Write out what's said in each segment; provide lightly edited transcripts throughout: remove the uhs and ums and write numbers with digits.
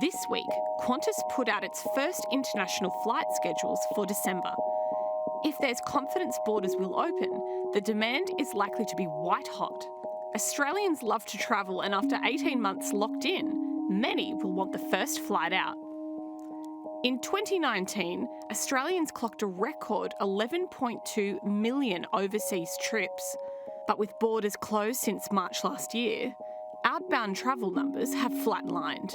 This week, Qantas put out its first international flight schedules for December. If there's confidence borders will open, the demand is likely to be white hot. Australians love to travel, and after 18 months locked in, many will want the first flight out. In 2019, Australians clocked a record 11.2 million overseas trips. But with borders closed since March last year, outbound travel numbers have flatlined.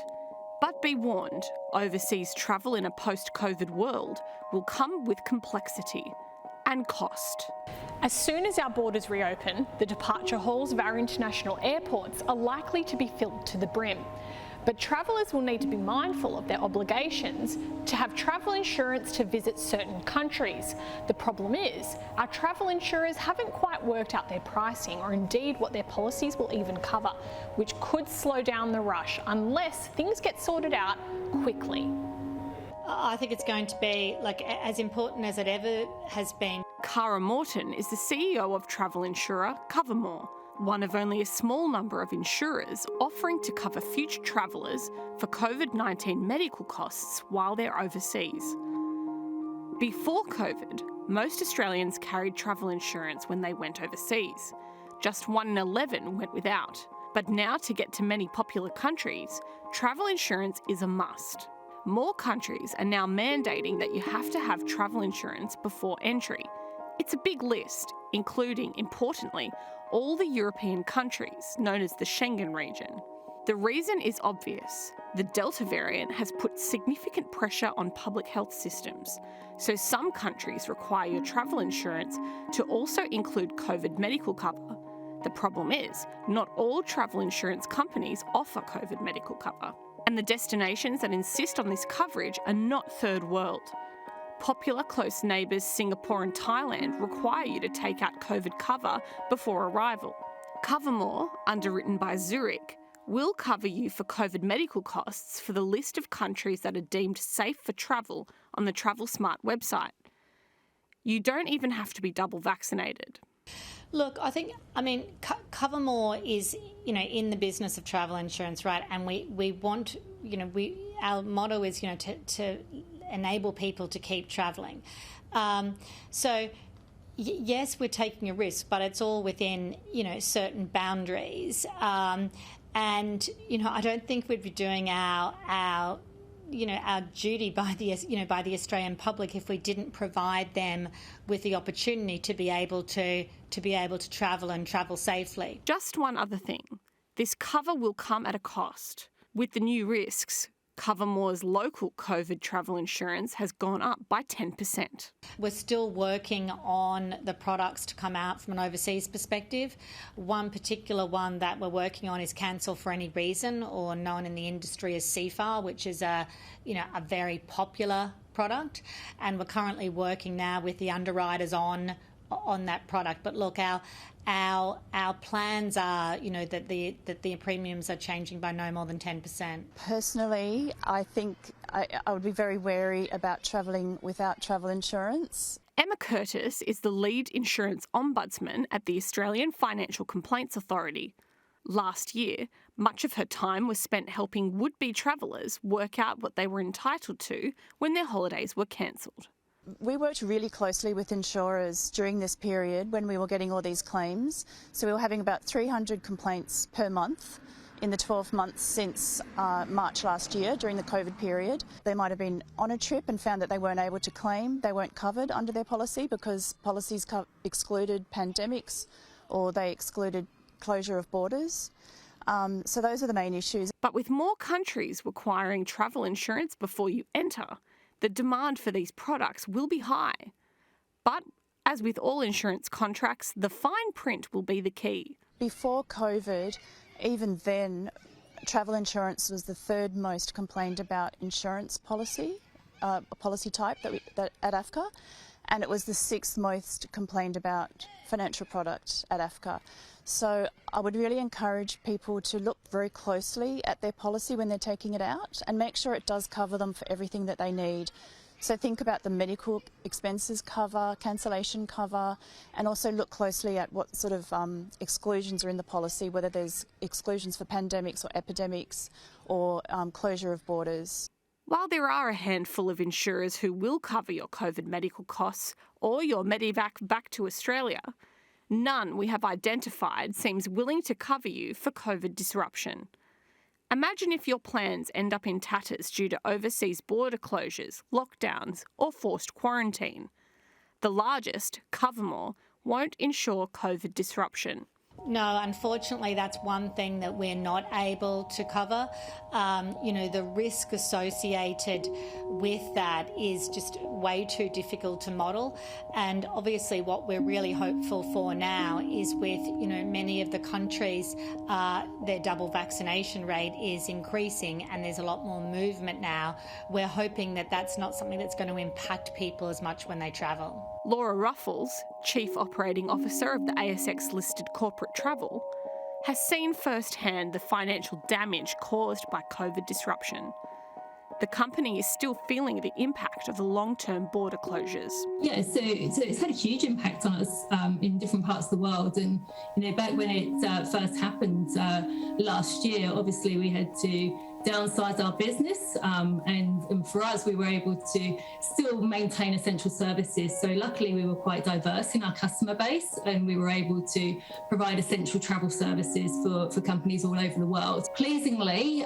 But be warned, overseas travel in a post-COVID world will come with complexity and cost. As soon as our borders reopen, the departure halls of our international airports are likely to be filled to the brim. But travellers will need to be mindful of their obligations to have travel insurance to visit certain countries. The problem is, our travel insurers haven't quite worked out their pricing or indeed what their policies will even cover, which could slow down the rush unless things get sorted out quickly. I think it's going to be as important as it ever has been. Cara Morton is the CEO of travel insurer Covermore, one of only a small number of insurers offering to cover future travellers for COVID-19 medical costs while they're overseas. Before COVID, most Australians carried travel insurance when they went overseas. Just 1 in 11 went without. But now, to get to many popular countries, travel insurance is a must. More countries are now mandating that you have to have travel insurance before entry. It's a big list, including, importantly, all the European countries known as the Schengen region. The reason is obvious. The Delta variant has put significant pressure on public health systems, so some countries require your travel insurance to also include COVID medical cover. The problem is, not all travel insurance companies offer COVID medical cover, and the destinations that insist on this coverage are not third world. Popular close neighbours Singapore and Thailand require you to take out COVID cover before arrival. Covermore, underwritten by Zurich, will cover you for COVID medical costs for the list of countries that are deemed safe for travel on the Travel Smart website. You don't even have to be double vaccinated. Look, Covermore is, in the business of travel insurance, right? And we want, our motto is, to enable people to keep travelling. Yes, we're taking a risk, but it's all within, certain boundaries. And I don't think we'd be doing our duty by the Australian public if we didn't provide them with the opportunity to be able to travel and travel safely. Just one other thing. This cover will come at a cost. With the new risks, Covermore's local COVID travel insurance has gone up by 10%. We're still working on the products to come out from an overseas perspective. One particular one that we're working on is Cancel for Any Reason, or known in the industry as CFAR, which is a very popular product. And we're currently working now with the underwriters on that product. But look, our plans are, that the premiums are changing by no more than 10%. Personally, I think I would be very wary about travelling without travel insurance. Emma Curtis is the lead insurance ombudsman at the Australian Financial Complaints Authority. Last year, much of her time was spent helping would-be travellers work out what they were entitled to when their holidays were cancelled. We worked really closely with insurers during this period when we were getting all these claims. So we were having about 300 complaints per month in the 12 months since March last year during the COVID period. They might have been on a trip and found that they weren't able to claim. They weren't covered under their policy because policies excluded pandemics or they excluded closure of borders. So those are the main issues. But with more countries requiring travel insurance before you enter, the demand for these products will be high. But as with all insurance contracts, the fine print will be the key. Before COVID, even then, travel insurance was the third most complained about insurance policy, policy type that at AFCA, and it was the sixth most complained about financial product at AFCA. So I would really encourage people to look very closely at their policy when they're taking it out and make sure it does cover them for everything that they need. So think about the medical expenses cover, cancellation cover, and also look closely at what sort of exclusions are in the policy, whether there's exclusions for pandemics or epidemics or closure of borders. While there are a handful of insurers who will cover your COVID medical costs or your Medivac back to Australia, none we have identified seems willing to cover you for COVID disruption. Imagine if your plans end up in tatters due to overseas border closures, lockdowns, or forced quarantine. The largest, Covermore, won't insure COVID disruption. No, unfortunately, that's one thing that we're not able to cover. The risk associated with that is just way too difficult to model. And obviously what we're really hopeful for now is with, many of the countries, their double vaccination rate is increasing and there's a lot more movement now. We're hoping that that's not something that's going to impact people as much when they travel. Laura Ruffles, Chief Operating Officer of the ASX-listed Corporate Travel, has seen firsthand the financial damage caused by COVID disruption. The company is still feeling the impact of the long-term border closures. Yeah, so it's had a huge impact on us in different parts of the world. And, back when it first happened last year, obviously we had to downsize our business and for us we were able to still maintain essential services. So luckily we were quite diverse in our customer base and we were able to provide essential travel services for companies all over the world. Pleasingly,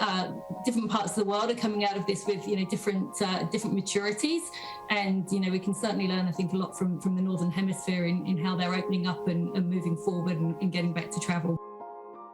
different parts of the world are coming out of this with different maturities, and we can certainly learn, I think, a lot from the Northern Hemisphere in how they're opening up and moving forward and getting back to travel.